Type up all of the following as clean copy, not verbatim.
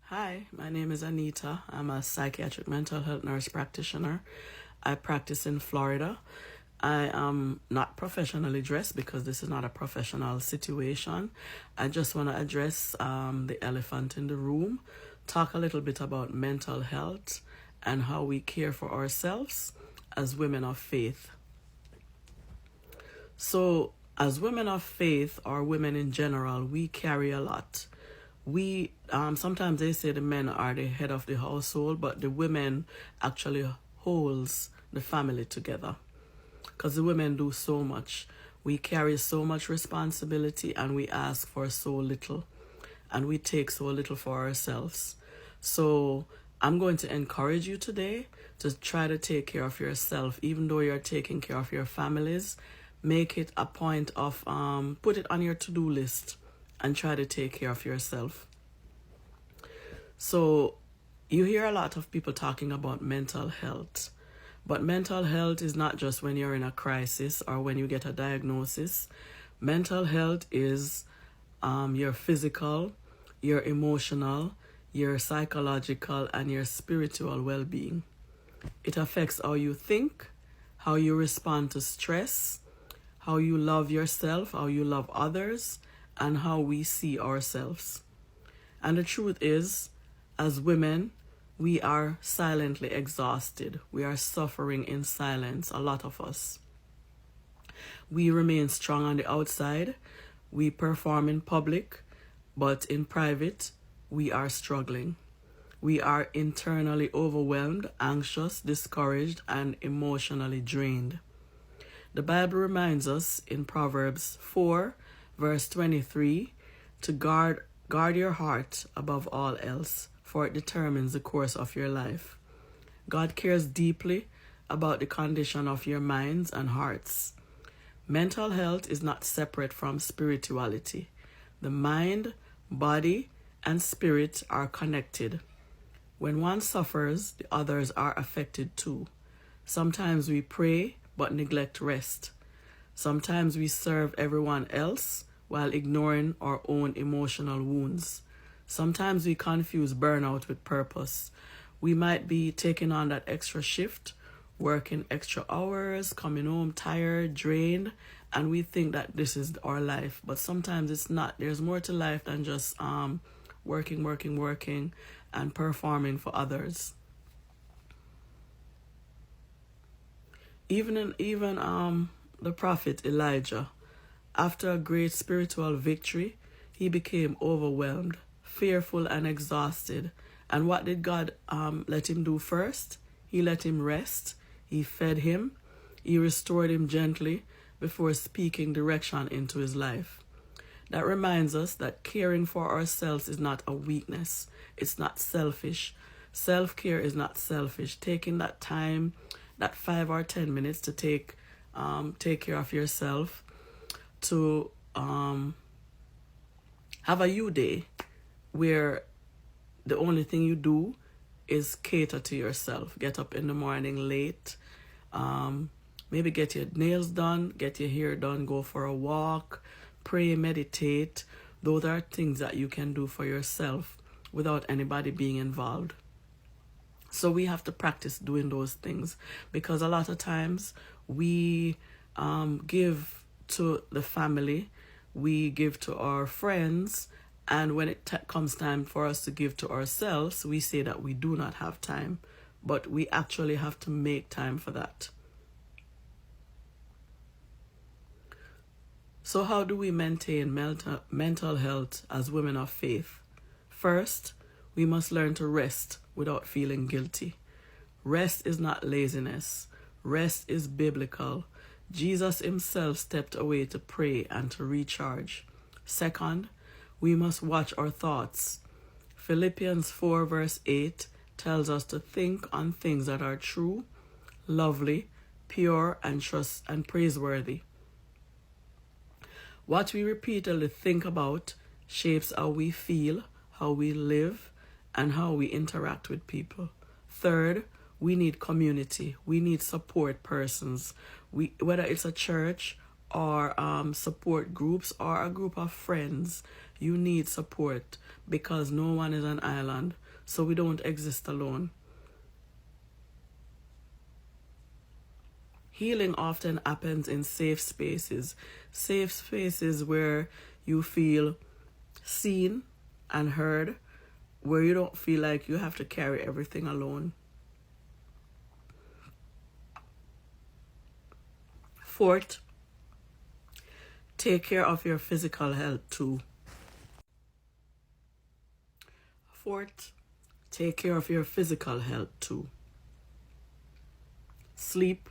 Hi, my name is Anita. I'm a psychiatric mental health nurse practitioner. I practice in Florida. I am not professionally dressed because this is not a professional situation. I just want to address the elephant in the room, talk a little bit about mental health and how we care for ourselves as women of faith. So, as women of faith or women in general, we carry a lot. We sometimes they say the men are the head of the household, but the women actually holds the family together because the women do so much. We carry so much responsibility and we ask for so little and we take so little for ourselves. So I'm going to encourage you today to try to take care of yourself, even though you're taking care of your families. Make it a point of put it on your to-do list and try to take care of yourself. So you hear a lot of people talking about mental health, but mental health is not just when you're in a crisis or when you get a diagnosis. Mental health is your physical, your emotional, your psychological, and your spiritual well-being. It affects how you think, how you respond to stress, how you love yourself, how you love others, and how we see ourselves. And the truth is, as women, we are silently exhausted. We are suffering in silence, a lot of us. We remain strong on the outside. We perform in public, but in private, we are struggling. We are internally overwhelmed, anxious, discouraged, and emotionally drained. The Bible reminds us in Proverbs 4, verse 23, to guard your heart above all else, for it determines the course of your life. God cares deeply about the condition of your minds and hearts. Mental health is not separate from spirituality. The mind, body, and spirit are connected. When one suffers, the others are affected too. Sometimes we pray but neglect rest. Sometimes we serve everyone else while ignoring our own emotional wounds. Sometimes we confuse burnout with purpose. We might be taking on that extra shift, working extra hours, coming home tired, drained, and we think that this is our life. But sometimes it's not. There's more to life than just working, and performing for others. Even the prophet Elijah, after a great spiritual victory, he became overwhelmed, fearful, and exhausted. And what did God let him do first? He let him rest. He fed him. He restored him gently before speaking direction into his life. That reminds us that caring for ourselves is not a weakness. It's not selfish. Self-care is not selfish. Taking that time, that 5 or 10 minutes to take care of yourself, to have a you day where the only thing you do is cater to yourself. Get up in the morning late, maybe get your nails done, get your hair done, go for a walk, pray, meditate. Those are things that you can do for yourself without anybody being involved. So we have to practice doing those things, because a lot of times we give to the family, we give to our friends, and when it comes time for us to give to ourselves, we say that we do not have time, but we actually have to make time for that. So how do we maintain mental health as women of faith? First, we must learn to rest without feeling guilty. Rest is not laziness. Rest is biblical. Jesus himself stepped away to pray and to recharge. Second, we must watch our thoughts. Philippians 4 verse 8 tells us to think on things that are true, lovely, pure, and praiseworthy. What we repeatedly think about shapes how we feel, how we live, and how we interact with people. Third, we need community. We need support persons. Whether it's a church or support groups or a group of friends, You need support because no one is an island, so we don't exist alone. Healing often happens in safe spaces where you feel seen and heard, where you don't feel like you have to carry everything alone. Fourth, take care of your physical health too. Take care of your physical health too. Sleep,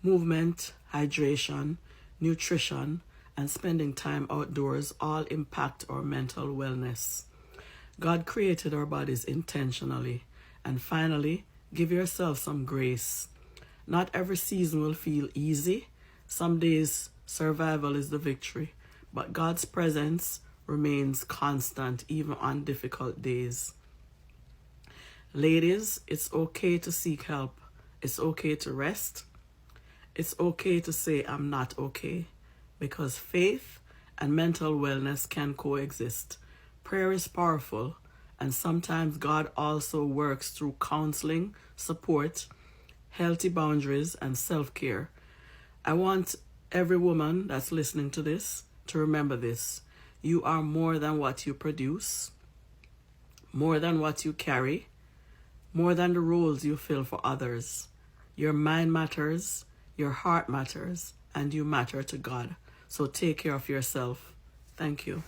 movement, hydration, nutrition, and spending time outdoors all impact our mental wellness. God created our bodies intentionally. And finally, give yourself some grace. Not every season will feel easy. Some days, survival is the victory. But God's presence remains constant even on difficult days. Ladies, it's okay to seek help. It's okay to rest. It's okay to say I'm not okay, because faith and mental wellness can coexist. Prayer is powerful, and sometimes God also works through counseling, support, healthy boundaries, and self-care. I want every woman that's listening to this to remember this. You are more than what you produce, more than what you carry, more than the roles you fill for others. Your mind matters, your heart matters, and you matter to God. So take care of yourself. Thank you.